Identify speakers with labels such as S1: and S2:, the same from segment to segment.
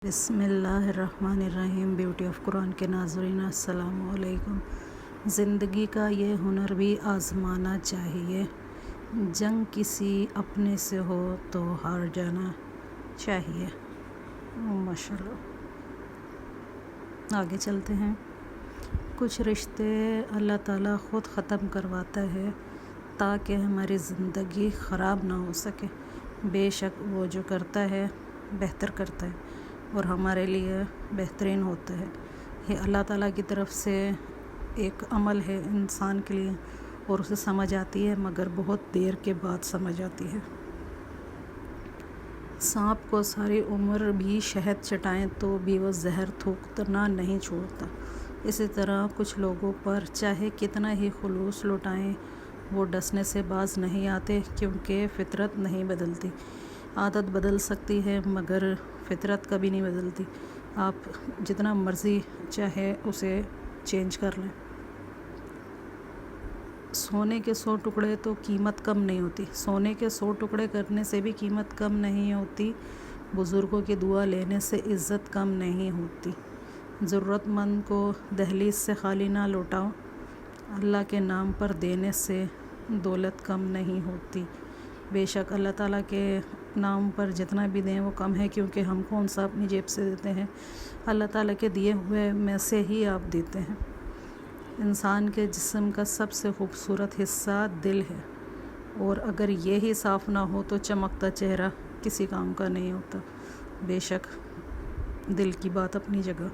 S1: بسم اللہ الرحمن الرحیم۔ بیوٹی آف قرآن کے ناظرین السلام علیکم۔ زندگی کا یہ ہنر بھی آزمانا چاہیے، جنگ کسی اپنے سے ہو تو ہار جانا چاہیے۔ ماشاءاللہ، آگے چلتے ہیں۔ کچھ رشتے اللہ تعالیٰ خود ختم کرواتا ہے تاکہ ہماری زندگی خراب نہ ہو سکے۔ بے شک وہ جو کرتا ہے بہتر کرتا ہے اور ہمارے لیے بہترین ہوتا ہے۔ یہ اللہ تعالیٰ کی طرف سے ایک عمل ہے انسان کے لیے، اور اسے سمجھ آتی ہے مگر بہت دیر کے بعد سمجھ آتی ہے۔ سانپ کو ساری عمر بھی شہد چٹائیں تو بھی وہ زہر تھوکنا نہیں چھوڑتا۔ اسی طرح کچھ لوگوں پر چاہے کتنا ہی خلوص لٹائیں وہ ڈسنے سے باز نہیں آتے، کیونکہ فطرت نہیں بدلتی۔ عادت بدل سکتی ہے مگر فطرت کبھی نہیں بدلتی۔ آپ جتنا مرضی چاہے اسے چینج کر لیں۔ سونے کے 100 ٹکڑے تو قیمت کم نہیں ہوتی، سونے کے 100 ٹکڑے کرنے سے بھی قیمت کم نہیں ہوتی۔ بزرگوں کی دعا لینے سے عزت کم نہیں ہوتی۔ ضرورت مند کو دہلیز سے خالی نہ لوٹاؤ، اللہ کے نام پر دینے سے دولت کم نہیں ہوتی۔ بے شک اللہ تعالیٰ کے نام پر جتنا بھی دیں وہ کم ہے، کیونکہ ہم کون سا اپنی جیب سے دیتے ہیں، اللہ تعالیٰ کے دیے ہوئے میں سے ہی آپ دیتے ہیں۔ انسان کے جسم کا سب سے خوبصورت حصہ دل ہے، اور اگر یہی صاف نہ ہو تو چمکتا چہرہ کسی کام کا نہیں ہوتا۔ بے شک دل کی بات اپنی جگہ۔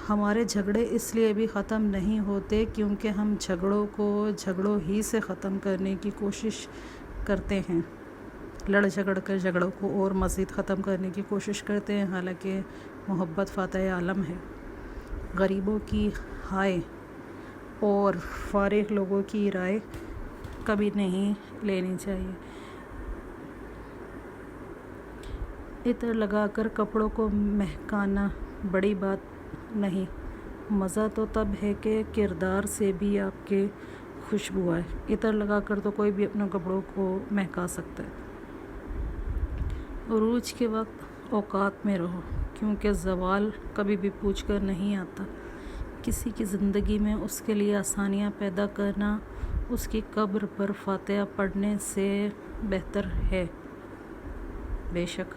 S1: ہمارے جھگڑے اس لیے بھی ختم نہیں ہوتے کیونکہ ہم جھگڑوں کو جھگڑوں ہی سے ختم کرنے کی کوشش کرتے ہیں، لڑ جھگڑ کر جھگڑوں کو اور مزید ختم کرنے کی کوشش کرتے ہیں، حالانکہ محبت فاتح عالم ہے۔ غریبوں کی ہائے اور فارغ لوگوں کی رائے کبھی نہیں لینی چاہیے۔ عطر لگا کر کپڑوں کو مہکانا بڑی بات نہیں، مزہ تو تب ہے کہ کردار سے بھی آپ کے خوشبو آئے۔ عطر لگا کر تو کوئی بھی اپنے کپڑوں کو مہکا سکتا ہے۔ عروج کے وقت اوقات میں رہو، کیونکہ زوال کبھی بھی پوچھ کر نہیں آتا۔ کسی کی زندگی میں اس کے لیے آسانیاں پیدا کرنا اس کی قبر پر فاتحہ پڑھنے سے بہتر ہے۔ بے شک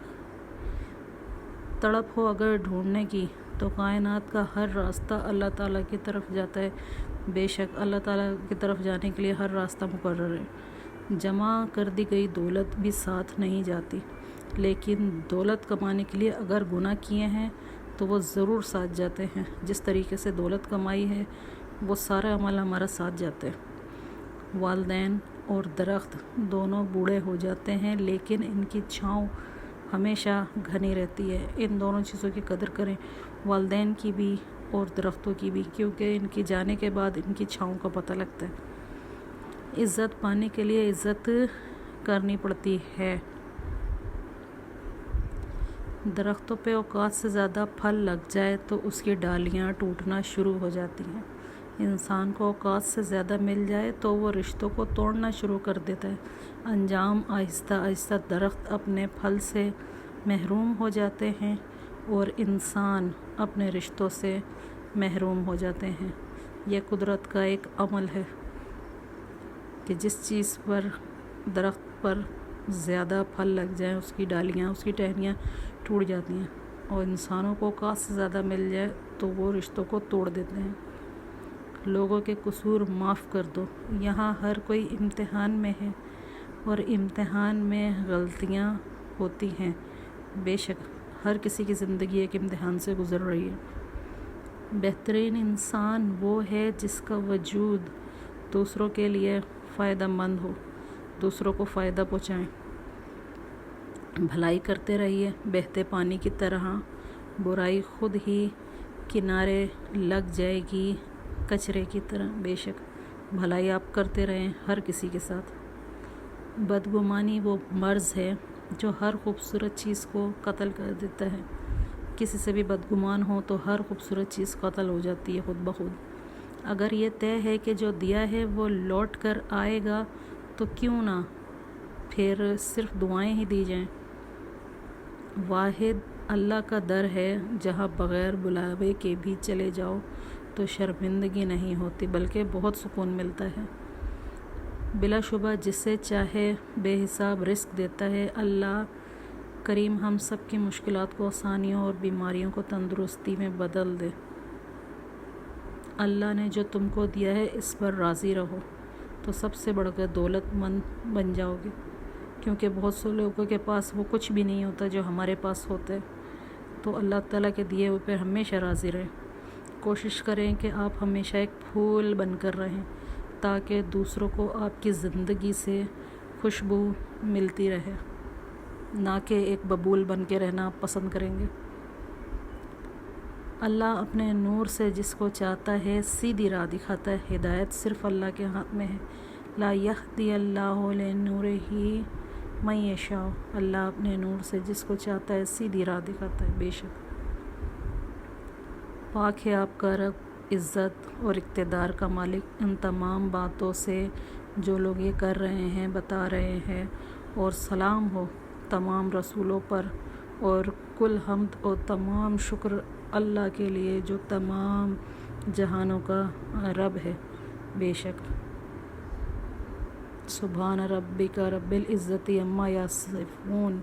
S1: تڑپ ہو اگر ڈھونڈنے کی تو کائنات کا ہر راستہ اللہ تعالیٰ کی طرف جاتا ہے۔ بے شک اللہ تعالیٰ کی طرف جانے کے لیے ہر راستہ مقرر ہے۔ جمع کر دی گئی دولت بھی ساتھ نہیں جاتی، لیکن دولت کمانے کے لیے اگر گناہ کیے ہیں تو وہ ضرور ساتھ جاتے ہیں۔ جس طریقے سے دولت کمائی ہے وہ سارا عمل ہمارا ساتھ جاتے ہیں۔ والدین اور درخت دونوں بوڑھے ہو جاتے ہیں، لیکن ان کی چھاؤں ہمیشہ گھنی رہتی ہے۔ ان دونوں چیزوں کی قدر کریں، والدین کی بھی اور درختوں کی بھی، کیونکہ ان کی جانے کے بعد ان کی چھاؤں کا پتہ لگتا ہے۔ عزت پانے کے لیے عزت کرنی پڑتی ہے۔ درختوں پہ اوقات سے زیادہ پھل لگ جائے تو اس کی ڈالیاں ٹوٹنا شروع ہو جاتی ہیں۔ انسان کو اوقات سے زیادہ مل جائے تو وہ رشتوں کو توڑنا شروع کر دیتا ہے۔ انجام آہستہ آہستہ درخت اپنے پھل سے محروم ہو جاتے ہیں اور انسان اپنے رشتوں سے محروم ہو جاتے ہیں۔ یہ قدرت کا ایک عمل ہے کہ جس چیز پر درخت پر زیادہ پھل لگ جائیں اس کی ڈالیاں، اس کی ٹہنیاں ٹوٹ جاتی ہیں، اور انسانوں کو اوقات سے زیادہ مل جائے تو وہ رشتوں کو توڑ دیتے ہیں۔ لوگوں کے قصور معاف کر دو، یہاں ہر کوئی امتحان میں ہے اور امتحان میں غلطیاں ہوتی ہیں۔ بے شک ہر کسی کی زندگی ایک امتحان سے گزر رہی ہے۔ بہترین انسان وہ ہے جس کا وجود دوسروں کے لیے فائدہ مند ہو، دوسروں کو فائدہ پہنچائیں۔ بھلائی کرتے رہیے بہتے پانی کی طرح، برائی خود ہی کنارے لگ جائے گی کچرے کی طرح۔ بے شک بھلائی آپ کرتے رہیں ہر کسی کے ساتھ۔ بدگمانی وہ مرض ہے جو ہر خوبصورت چیز کو قتل کر دیتا ہے۔ کسی سے بھی بدگمان ہو تو ہر خوبصورت چیز قتل ہو جاتی ہے خود بخود۔ اگر یہ طے ہے کہ جو دیا ہے وہ لوٹ کر آئے گا تو کیوں نہ پھر صرف دعائیں ہی دی جائیں۔ واحد اللہ کا در ہے جہاں بغیر بلاوے کے بھی چلے جاؤ تو شرمندگی نہیں ہوتی بلکہ بہت سکون ملتا ہے۔ بلا شبہ جسے چاہے بے حساب رزق دیتا ہے۔ اللہ کریم ہم سب کی مشکلات کو آسانیوں اور بیماریوں کو تندرستی میں بدل دے۔ اللہ نے جو تم کو دیا ہے اس پر راضی رہو تو سب سے بڑھ کر دولت مند بن جاؤ گے، کیونکہ بہت سے لوگوں کے پاس وہ کچھ بھی نہیں ہوتا جو ہمارے پاس ہوتا ہے۔ تو اللہ تعالیٰ کے دیے ہوئے پر ہمیشہ راضی رہیں۔ کوشش کریں کہ آپ ہمیشہ ایک پھول بن کر رہیں تاکہ دوسروں کو آپ کی زندگی سے خوشبو ملتی رہے، نہ کہ ایک ببول بن کے رہنا آپ پسند کریں گے۔ اللہ اپنے نور سے جس کو چاہتا ہے سیدھی راہ دکھاتا ہے۔ ہدایت صرف اللہ کے ہاتھ میں ہے۔ لا یہدی اللہ لنورہ من یشاء۔ اللہ اپنے نور سے جس کو چاہتا ہے سیدھی راہ دکھاتا ہے۔ بے شک پاک ہے آپ کا رب، عزت اور اقتدار کا مالک ان تمام باتوں سے جو لوگ یہ کر رہے ہیں، بتا رہے ہیں، اور سلام ہو تمام رسولوں پر، اور کل حمد اور تمام شکر اللہ کے لیے جو تمام جہانوں کا رب ہے۔ بے شک سبحان ربک رب العزت عما یصفون